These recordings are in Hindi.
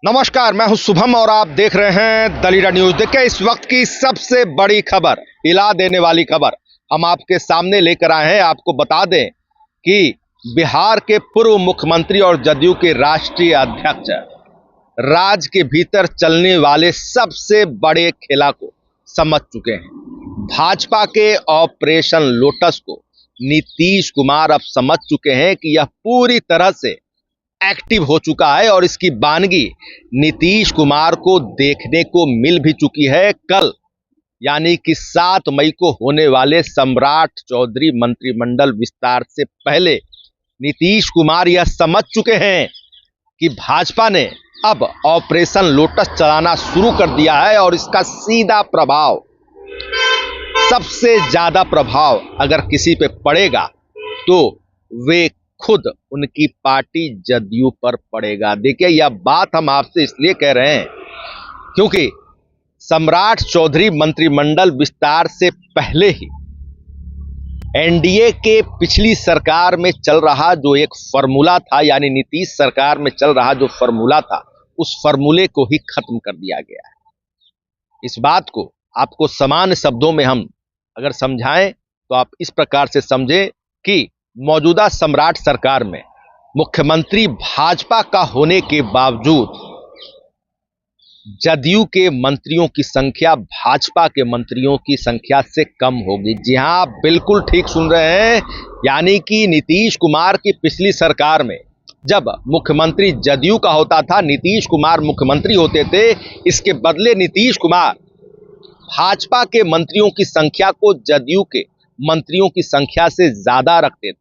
नमस्कार, मैं हूं शुभम और आप देख रहे हैं द लीडर न्यूज। देखिए, इस वक्त की सबसे बड़ी खबर, हिला देने वाली खबर हम आपके सामने लेकर आए हैं। आपको बता दें कि बिहार के पूर्व मुख्यमंत्री और जदयू के राष्ट्रीय अध्यक्ष राज्य के भीतर चलने वाले सबसे बड़े खेला को समझ चुके हैं। भाजपा के ऑपरेशन लोटस को नीतीश कुमार अब समझ चुके हैं कि यह पूरी तरह से एक्टिव हो चुका है और इसकी बानगी नीतीश कुमार को देखने को मिल भी चुकी है। कल यानी कि 7 मई को होने वाले सम्राट चौधरी मंत्रिमंडल विस्तार से पहले नीतीश कुमार यह समझ चुके हैं कि भाजपा ने अब ऑपरेशन लोटस चलाना शुरू कर दिया है और इसका सीधा प्रभाव, सबसे ज्यादा प्रभाव अगर किसी पे पड़ेगा तो वे खुद उनकी पार्टी जदयू पर पड़ेगा। देखिए, यह बात हम आपसे इसलिए कह रहे हैं क्योंकि सम्राट चौधरी मंत्रिमंडल विस्तार से पहले ही एनडीए के पिछली सरकार में चल रहा जो एक फॉर्मूला था, यानी नीतीश सरकार में चल रहा जो फॉर्मूला था, उस फॉर्मूले को ही खत्म कर दिया गया है। इस बात को आपको सामान्य शब्दों में हम अगर समझाएं तो आप इस प्रकार से समझें कि मौजूदा सम्राट सरकार में मुख्यमंत्री भाजपा का होने के बावजूद जदयू के मंत्रियों की संख्या भाजपा के मंत्रियों की संख्या से कम होगी। जी हां, आप बिल्कुल ठीक सुन रहे हैं। यानी कि नीतीश कुमार की पिछली सरकार में जब मुख्यमंत्री जदयू का होता था, नीतीश कुमार मुख्यमंत्री होते थे, इसके बदले नीतीश कुमार भाजपा के मंत्रियों की संख्या को जदयू के मंत्रियों की संख्या से ज्यादा रखते थे।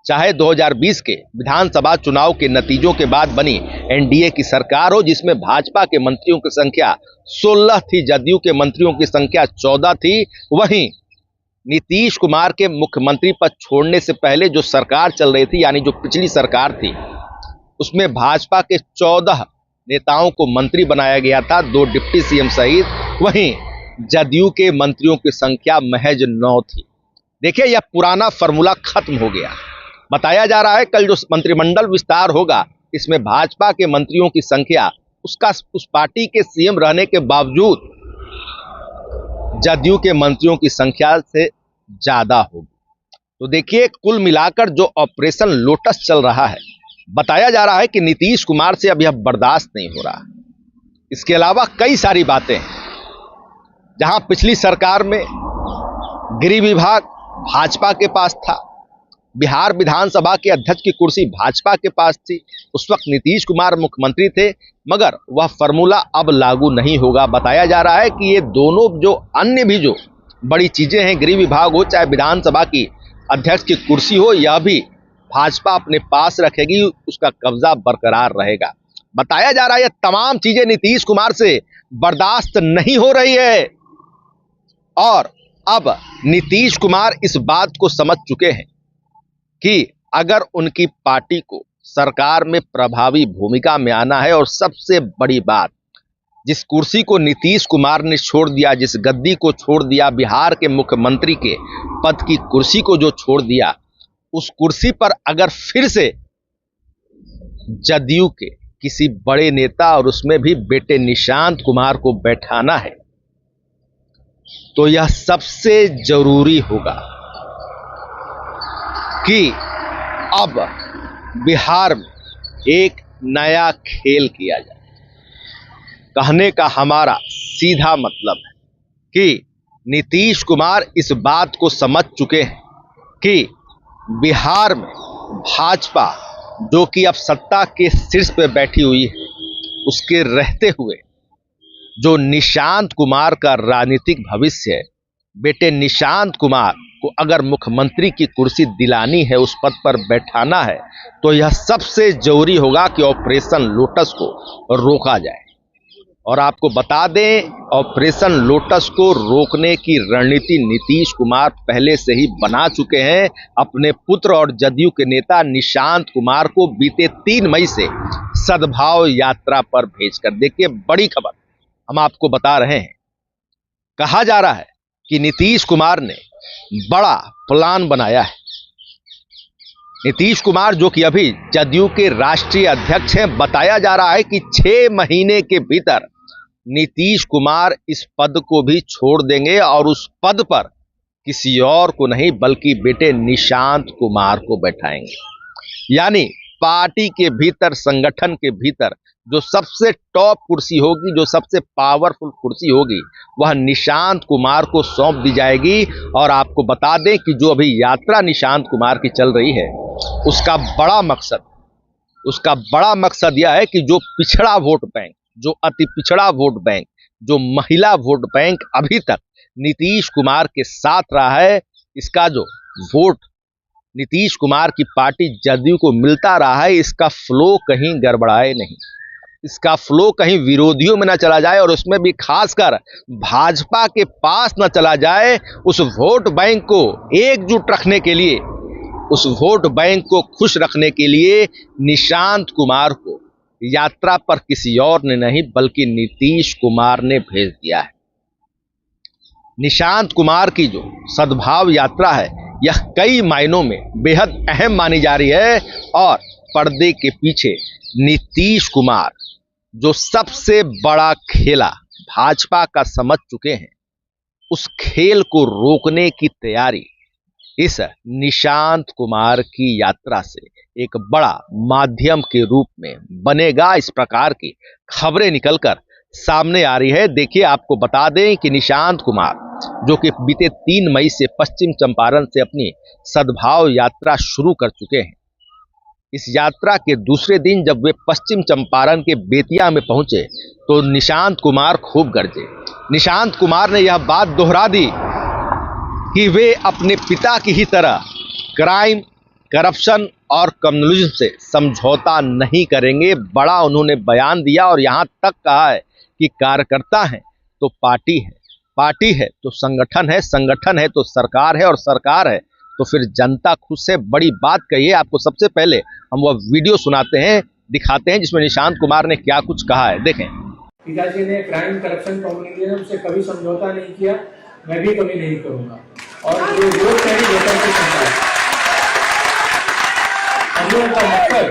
चाहे 2020 के विधानसभा चुनाव के नतीजों के बाद बनी एनडीए की सरकार हो, जिसमें भाजपा के मंत्रियों की संख्या 16 थी, जदयू के मंत्रियों की संख्या 14 थी, वहीं नीतीश कुमार के मुख्यमंत्री पद छोड़ने से पहले जो सरकार चल रही थी, यानी जो पिछली सरकार थी, उसमें भाजपा के 14 नेताओं को मंत्री बनाया गया था, 2 डिप्टी सीएम सहित। वहीं जदयू के मंत्रियों की संख्या महज 9 थी। देखिए, यह पुराना फॉर्मूला खत्म हो गया। बताया जा रहा है कल जो मंत्रिमंडल विस्तार होगा, इसमें भाजपा के मंत्रियों की संख्या उस पार्टी के सीएम रहने के बावजूद जदयू के मंत्रियों की संख्या से ज्यादा होगी। तो देखिए, कुल मिलाकर जो ऑपरेशन लोटस चल रहा है, बताया जा रहा है कि नीतीश कुमार से अब यह बर्दाश्त नहीं हो रहा। इसके अलावा कई सारी बातें हैं। जहां पिछली सरकार में गृह विभाग भाजपा के पास था, बिहार विधानसभा के अध्यक्ष की कुर्सी भाजपा के पास थी, उस वक्त नीतीश कुमार मुख्यमंत्री थे, मगर वह फॉर्मूला अब लागू नहीं होगा। बताया जा रहा है कि ये दोनों जो अन्य भी जो बड़ी चीजें हैं, गृह विभाग हो चाहे विधानसभा की अध्यक्ष की कुर्सी हो, यह भी भाजपा अपने पास रखेगी, उसका कब्जा बरकरार रहेगा। बताया जा रहा है यह तमाम चीजें नीतीश कुमार से बर्दाश्त नहीं हो रही है और अब नीतीश कुमार इस बात को समझ चुके हैं कि अगर उनकी पार्टी को सरकार में प्रभावी भूमिका में आना है, और सबसे बड़ी बात, जिस कुर्सी को नीतीश कुमार ने छोड़ दिया, जिस गद्दी को छोड़ दिया, बिहार के मुख्यमंत्री के पद की कुर्सी को जो छोड़ दिया, उस कुर्सी पर अगर फिर से जदयू के किसी बड़े नेता और उसमें भी बेटे निशांत कुमार को बैठाना है, तो यह सबसे जरूरी होगा कि अब बिहार में एक नया खेल किया जाए। कहने का हमारा सीधा मतलब है कि नीतीश कुमार इस बात को समझ चुके हैं कि बिहार में भाजपा, जो कि अब सत्ता के शीर्ष पर बैठी हुई है, उसके रहते हुए जो निशांत कुमार का राजनीतिक भविष्य है, बेटे निशांत कुमार को अगर मुख्यमंत्री की कुर्सी दिलानी है, उस पद पर बैठाना है, तो यह सबसे जरूरी होगा कि ऑपरेशन लोटस को रोका जाए। और आपको बता दें, ऑपरेशन लोटस को रोकने की रणनीति नीतीश कुमार पहले से ही बना चुके हैं, अपने पुत्र और जदयू के नेता निशांत कुमार को बीते 3 मई से सद्भाव यात्रा पर भेजकर। देखिए, बड़ी खबर हम आपको बता रहे हैं। कहा जा रहा है कि नीतीश कुमार ने बड़ा प्लान बनाया है नीतीश कुमार जो कि अभी जदयू के राष्ट्रीय अध्यक्ष हैं, बताया जा रहा है कि 6 महीने के भीतर नीतीश कुमार इस पद को भी छोड़ देंगे और उस पद पर किसी और को नहीं बल्कि बेटे निशांत कुमार को बैठाएंगे। यानी पार्टी के भीतर, संगठन के भीतर जो सबसे टॉप कुर्सी होगी, जो सबसे पावरफुल कुर्सी होगी, वह निशांत कुमार को सौंप दी जाएगी। और आपको बता दें कि जो अभी यात्रा निशांत कुमार की चल रही है, उसका बड़ा मकसद यह है कि जो पिछड़ा वोट बैंक, जो अति पिछड़ा वोट बैंक, जो महिला वोट बैंक अभी तक नीतीश कुमार के साथ रहा है, इसका जो वोट नीतीश कुमार की पार्टी जदयू को मिलता रहा है, इसका फ्लो कहीं गड़बड़ाए नहीं, इसका फ्लो कहीं विरोधियों में ना चला जाए और उसमें भी खासकर भाजपा के पास ना चला जाए। उस वोट बैंक को एकजुट रखने के लिए, उस वोट बैंक को खुश रखने के लिए निशांत कुमार को यात्रा पर किसी और ने नहीं बल्कि नीतीश कुमार ने भेज दिया है। निशांत कुमार की जो सद्भाव यात्रा है, यह कई मायनों में बेहद अहम मानी जा रही है और पर्दे के पीछे नीतीश कुमार जो सबसे बड़ा खेला भाजपा का समझ चुके हैं, उस खेल को रोकने की तैयारी इस निशांत कुमार की यात्रा से एक बड़ा माध्यम के रूप में बनेगा। इस प्रकार की खबरें निकलकर सामने आ रही है। देखिए, आपको बता दें कि निशांत कुमार जो कि बीते 3 मई से पश्चिम चंपारण से अपनी सद्भाव यात्रा शुरू कर चुके हैं, इस यात्रा के दूसरे दिन जब वे पश्चिम चंपारण के बेतिया में पहुंचे तो निशांत कुमार खूब गरजे। निशांत कुमार ने यह बात दोहरा दी कि वे अपने पिता की ही तरह क्राइम, करप्शन और कम्युनिज्म से समझौता नहीं करेंगे। बड़ा उन्होंने बयान दिया और यहां तक कहा है कि कार्यकर्ता हैं तो पार्टी है, पार्टी है तो संगठन है, संगठन है तो सरकार है और सरकार है तो फिर जनता खुश है। बड़ी बात कही है। आपको सबसे पहले हम वह वीडियो सुनाते हैं, दिखाते हैं जिसमें निशांत कुमार ने क्या कुछ कहा है। देखें। पिताजी ने क्राइम, करप्शन, कम्युनिज्म से कभी समझौता नहीं किया, मैं भी कभी नहीं करूंगा। और जो वोट मेरी वोटर की संख्या है, हम लोगों का मकसद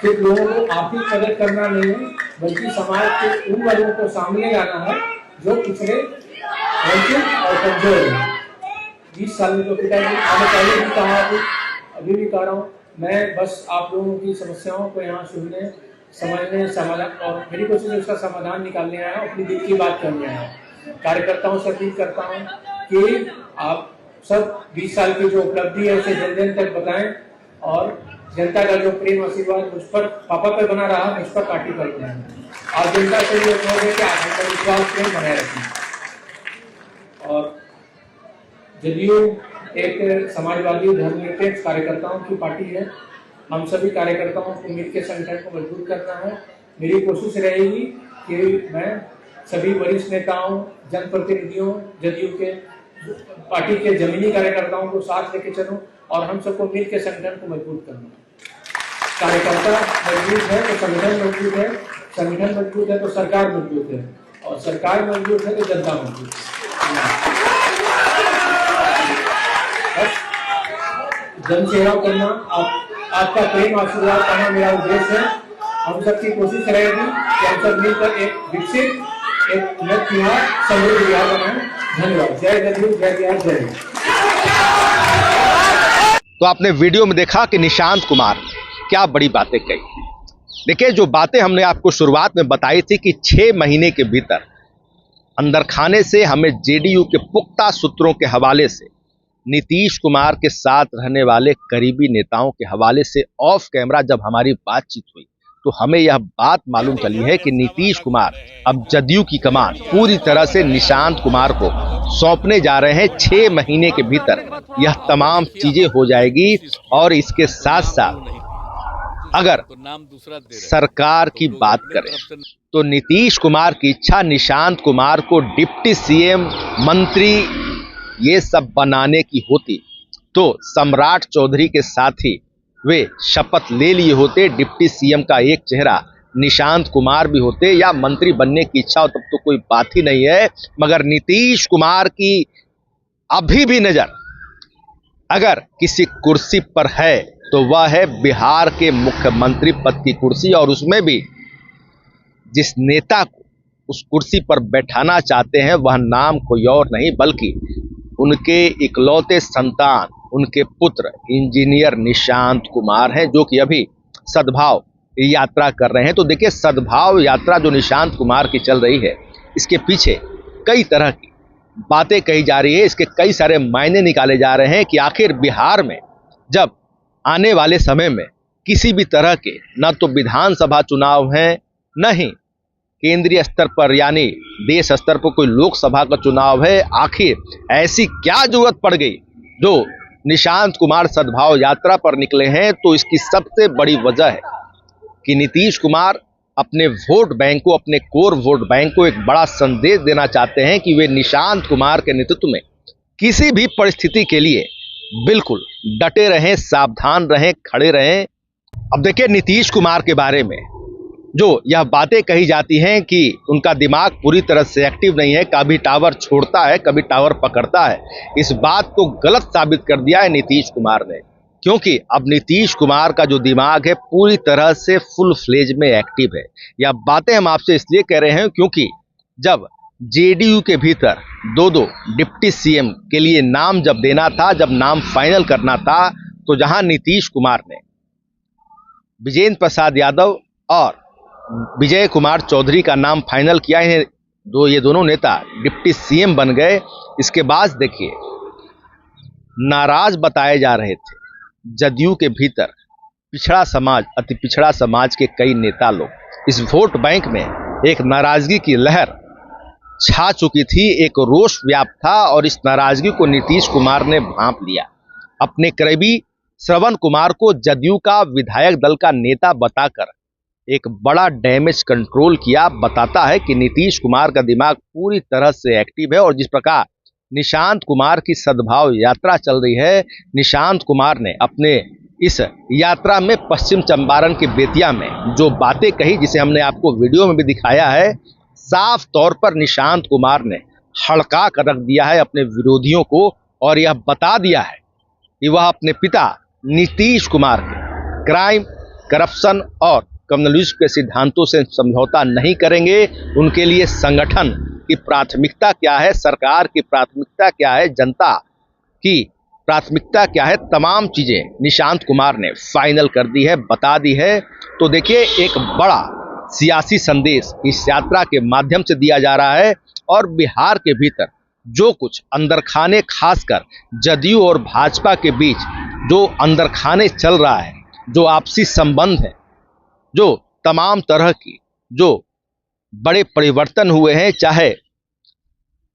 सिर्फ लोगों को आर्थिक मदद करना नहीं है, बल्कि समाज के उन वर्गों को सामने लाना है जो पिछड़े, वंचित और कमजोर हैं। 20 साल में तो पिताजी, मैंने पहले भी कहा, अभी भी कह रहा हूँ, मैं बस आप लोगों की समस्याओं को यहाँ सुनने, समझने, समाधान, और मेरी कोशिश है उसका समाधान निकालने आया हूँ, अपनी दिल की बात करने आया हूँ। कार्यकर्ताओं से अपील करता हूँ कि आप सब 20 साल की जो उपलब्धि है उसे जन जन तक बताएं और जनता का जो प्रेम आशीर्वाद मुझ पर, पापा पर बना रहा, मुझ पर पार्टी पर बनाए। आप जनता से ये अनुरोध है कि आत्मविश्वास प्रेम बनाए रखें। और जदयू एक समाजवादी धर्मनिरपेक्ष कार्यकर्ताओं की पार्टी है। हम सभी कार्यकर्ताओं को मिलकर संगठन को मजबूत करना है। मेरी कोशिश रहेगी कि मैं सभी वरिष्ठ नेताओं, जनप्रतिनिधियों, जदयू के पार्टी के जमीनी कार्यकर्ताओं को साथ लेके चलूं और हम सबको मिलकर संगठन को मजबूत करना। कार्यकर्ता मजबूत है तो संगठन मजबूत है, संगठन मजबूत है तो सरकार मजबूत है, और सरकार मजबूत है तो जनता मजबूत है। जन सेवा करना, आपका प्रेम आशीर्वाद पाना मेरा उद्देश्य है। हम सबकी कोशिश रहेगी कि हम सब मिलकर एक विकसित, एक उन्नत बिहार, समृद्ध बिहार बनाएं। धन्यवाद। जय जदयू, जय बिहार, जय हिंद। तो आपने वीडियो में देखा कि निशांत कुमार क्या बड़ी बातें कही। देखिए, जो बातें हमने आपको शुरुआत में बताई थी कि 6 महीने के भीतर अंदर खाने से हमें जेडीयू के पुख्ता सूत्रों के हवाले से, नीतीश कुमार के साथ रहने वाले करीबी नेताओं के हवाले से ऑफ कैमरा जब हमारी बातचीत हुई तो हमें यह बात मालूम चली है कि नीतीश कुमार अब जदयू की कमान पूरी तरह से निशांत कुमार को सौंपने जा रहे हैं। 6 महीने के भीतर यह तमाम चीजें हो जाएगी। और इसके साथ साथ अगर सरकार की बात करें तो नीतीश कुमार की इच्छा निशांत कुमार को डिप्टी सीएम, मंत्री ये सब बनाने की होती तो सम्राट चौधरी के साथ ही वे शपथ ले लिए होते। डिप्टी सीएम का एक चेहरा निशांत कुमार भी होते, या मंत्री बनने की इच्छा हो तब तो कोई बात ही नहीं है। मगर नीतीश कुमार की अभी भी नजर अगर किसी कुर्सी पर है तो वह है बिहार के मुख्यमंत्री पद की कुर्सी, और उसमें भी जिस नेता को उस कुर्सी पर बैठाना चाहते हैं वह नाम कोई और नहीं बल्कि उनके इकलौते संतान, उनके पुत्र इंजीनियर निशांत कुमार हैं, जो कि अभी सद्भाव यात्रा कर रहे हैं। तो देखिए, सद्भाव यात्रा जो निशांत कुमार की चल रही है, इसके पीछे कई तरह की बातें कही जा रही है, इसके कई सारे मायने निकाले जा रहे हैं कि आखिर बिहार में जब आने वाले समय में किसी भी तरह के न तो विधानसभा चुनाव हैं, न ही केंद्रीय स्तर पर यानी देश स्तर पर कोई लोकसभा का चुनाव है, आखिर ऐसी क्या जरूरत पड़ गई जो निशांत कुमार सद्भाव यात्रा पर निकले हैं। तो इसकी सबसे बड़ी वजह है कि नीतीश कुमार अपने वोट बैंक को, अपने कोर वोट बैंक को एक बड़ा संदेश देना चाहते हैं कि वे निशांत कुमार के नेतृत्व में किसी भी परिस्थिति के लिए बिल्कुल डटे रहें, सावधान रहें, खड़े रहें। अब देखिए, नीतीश कुमार के बारे में जो यह बातें कही जाती हैं कि उनका दिमाग पूरी तरह से एक्टिव नहीं है, कभी टावर छोड़ता है, कभी टावर पकड़ता है, इस बात को गलत साबित कर दिया है नीतीश कुमार ने। क्योंकि अब नीतीश कुमार का जो दिमाग है पूरी तरह से फुल फ्लेज में एक्टिव है। यह बातें हम आपसे इसलिए कह रहे हैं क्योंकि जब जेडीयू के भीतर दो डिप्टी सीएम के लिए नाम जब देना था, जब नाम फाइनल करना था, तो जहां नीतीश कुमार ने विजेंद्र प्रसाद यादव और विजय कुमार चौधरी का नाम फाइनल किया, ये दोनों नेता डिप्टी सीएम बन गए। इसके बाद देखिए, नाराज बताए जा रहे थे जदयू के भीतर पिछड़ा समाज, अति पिछड़ा समाज के कई नेता लोग। इस वोट बैंक में एक नाराजगी की लहर छा चुकी थी, एक रोष व्याप्त था, और इस नाराजगी को नीतीश कुमार ने भांप लिया। अपने करीबी श्रवण कुमार को जदयू का विधायक दल का नेता बताकर एक बड़ा डैमेज कंट्रोल किया। बताता है कि नीतीश कुमार का दिमाग पूरी तरह से एक्टिव है, और जिस प्रकार निशांत कुमार की सद्भाव यात्रा चल रही है, निशांत कुमार ने अपने इस यात्रा में पश्चिम चंपारण के बेतिया में जो बातें कही, जिसे हमने आपको वीडियो में भी दिखाया है, साफ तौर पर निशांत कुमार ने हड़का कर रख दिया है अपने विरोधियों को, और यह बता दिया है कि वह अपने पिता नीतीश कुमार के क्राइम, करप्शन और कम्युनिज्म के सिद्धांतों से समझौता नहीं करेंगे। उनके लिए संगठन की प्राथमिकता क्या है, सरकार की प्राथमिकता क्या है, जनता की प्राथमिकता क्या है, तमाम चीजें निशांत कुमार ने फाइनल कर दी है, बता दी है। तो देखिए, एक बड़ा सियासी संदेश इस यात्रा के माध्यम से दिया जा रहा है, और बिहार के भीतर जो कुछ अंदर खाने, खासकर जदयू और भाजपा के बीच जो अंदर खाने चल रहा है, जो आपसी संबंध है, जो तमाम तरह की जो बड़े परिवर्तन हुए हैं, चाहे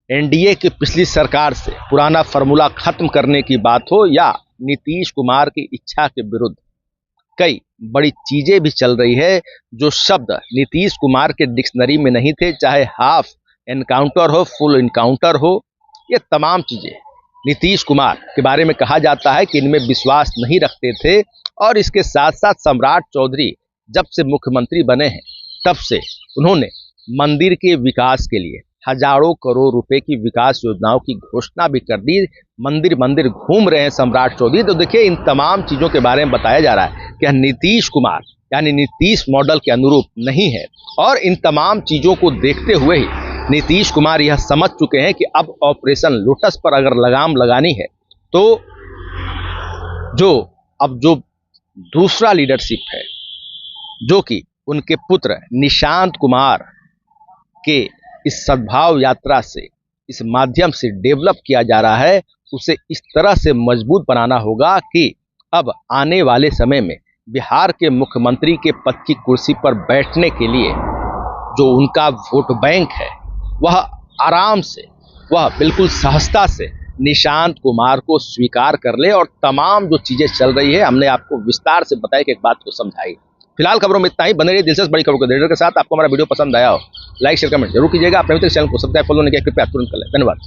एनडीए की पिछली सरकार से पुराना फॉर्मूला खत्म करने की बात हो या नीतीश कुमार की इच्छा के विरुद्ध कई बड़ी चीजें भी चल रही है। जो शब्द नीतीश कुमार के डिक्शनरी में नहीं थे, चाहे हाफ एनकाउंटर हो, फुल एनकाउंटर हो, ये तमाम चीजें नीतीश कुमार के बारे में कहा जाता है कि इनमें विश्वास नहीं रखते थे। और इसके साथ साथ सम्राट चौधरी जब से मुख्यमंत्री बने हैं, तब से उन्होंने मंदिर के विकास के लिए हजारों करोड़ रुपए की विकास योजनाओं की घोषणा भी कर दी। मंदिर मंदिर घूम रहे हैं सम्राट चौधरी। तो देखिए, इन तमाम चीजों के बारे में बताया जा रहा है कि नीतीश कुमार यानी नीतीश मॉडल के अनुरूप नहीं है, और इन तमाम चीजों को देखते हुए ही नीतीश कुमार यह समझ चुके हैं कि अब ऑपरेशन लोटस पर अगर लगाम लगानी है, तो जो दूसरा लीडरशिप है, जो कि उनके पुत्र निशांत कुमार के इस सद्भाव यात्रा से, इस माध्यम से डेवलप किया जा रहा है, उसे इस तरह से मजबूत बनाना होगा कि अब आने वाले समय में बिहार के मुख्यमंत्री के पद की कुर्सी पर बैठने के लिए जो उनका वोट बैंक है, वह आराम से, वह बिल्कुल सहजता से निशांत कुमार को स्वीकार कर ले। और तमाम जो चीजें चल रही है, हमने आपको विस्तार से बताई कि एक बात को समझाई। फिलहाल खबरों में इतना ही। बने रहिए दिलचस्प बड़ी खबरों के साथ। आपको हमारा वीडियो पसंद आया हो, लाइक शेयर कमेंट जरूर कीजिएगा। अपने चैनल को सब्सक्राइब फॉलो नहीं किया, कृपया तुरंत कर लें। धन्यवाद।